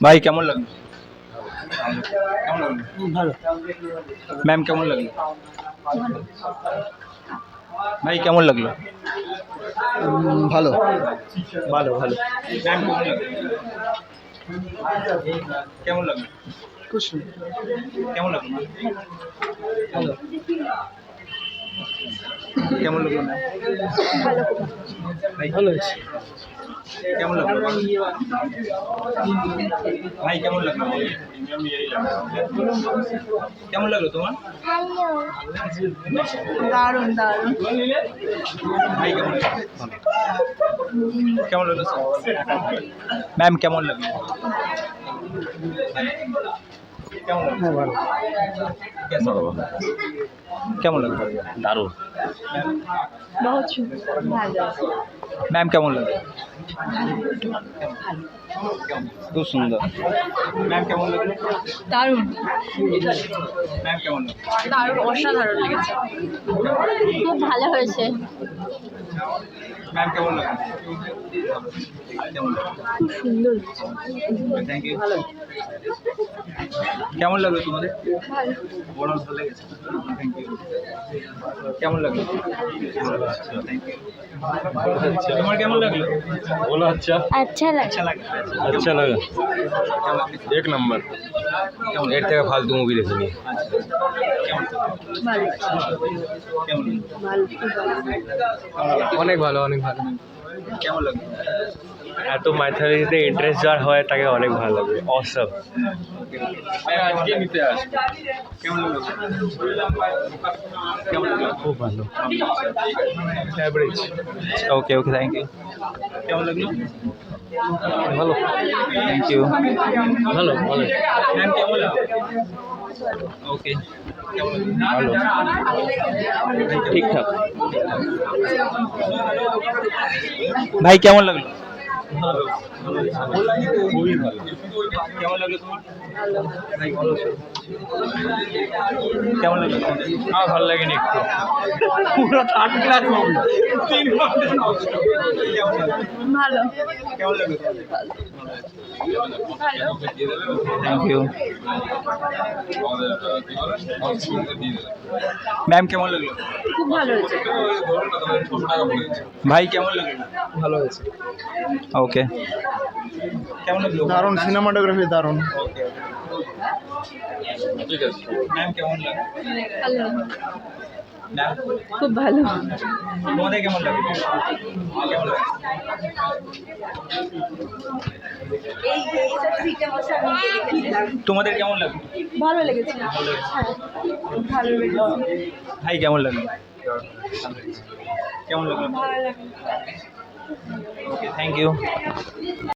ভাই কেমন লাগলো? কেমন লাগলো? ভালো। ম্যাম কেমন লাগলো? ভাই কেমন লাগলো? ভালো। ভালো ভালো। ম্যাম কেমন লাগলো? কেমন লাগলো? খুব সুন্দর। কেমন লাগলো ম্যাম? ভালো। কেমন লাগলো ম্যাম? ভাই ভালো হয়েছে। কেমন লাগলো? ভাই কেমন লাগলো? কেমন লাগলো তোমার? দারুণ দারুণ। ভাই কেমন লাগলো? কেমন লাগলো ম্যাম? কেমন লাগলো? কেমন লাগলো? হ্যাঁ ভালো। কেমন লাগলো? দারুণ। বহুত সুন্দর। ভালো। ম্যাম কেমন লাগলো? খুব সুন্দর। ম্যাম কেমন লাগলো? দারুণ ম্যাম কেমন লাগলো? দারুণ অসাধারণ লেগেছে। খুব ভালো হয়েছে। ম্যাম কেমন লাগলো? কেমন লাগলো? খুব সুন্দর। Thank you. কেমন লাগলো তোমাদের? বড় ভালো লেগেছে। Thank you. কেমন লাগলো? Thank you. তোমার কেমন লাগলো? बोलो अच्छा আচ্ছা লাগে। আচ্ছা লাগে। अच्छा लगा কেমন? एक नंबर কেমন? এর থেকে ফালতু মুভি দেখিনি কেমন? ভালো কেমন? ভালো খুব ভালো। অনেক ভালো অনেক ভালো কেমন লাগলো? এত মাইথোলজিতে ইন্টারেস্ট যার হয় তাকে অনেক ভালো লাগে অসম আজকে নিতে আসবে। কেমন লাগলো? কেমন লাগলো? খুব ভালো average. Okay okay, thank you. কেমন লাগলো? ভালো থ্যাংক ইউ। ভালো ভালো ম্যাম কেমন লাগলো? ওকে। কেমন লাগলো? ভালো ঠিকঠাক ভাই কেমন লাগলো? খুবই ভালো। কেমন লাগলো তোমার? ভাই ভালো ছিল। কেমন লাগলো? আমার ভালো লাগেনি একটু পুরো থার্ড ক্লাস মুভি। 3 ঘন্টা নষ্ট। কেমন লাগলো? ভালো কেমন লাগলো? Thank you. ম্যাম কেমন লাগলো? খুব ভালো হয়েছে। ভাই কেমন লাগলো? ভালো হয়েছে। ওকে। কেমন লাগলো? দারুণ সিনেমাটোগ্রাফি দারুণ। ঠিক আছে। ম্যাম কেমন লাগলো? ভালো ম্যাম খুব ভালো। তোমাদের কেমন লাগলো? কেমন লাগলো? তোমাদের কেমন লাগলো? ভালো লেগেছে। হ্যাঁ ভালো লেগেছে। ভাই কেমন লাগলো? কেমন লাগলো? ভালো লাগে। ওকে, থ্যাংক ইউ।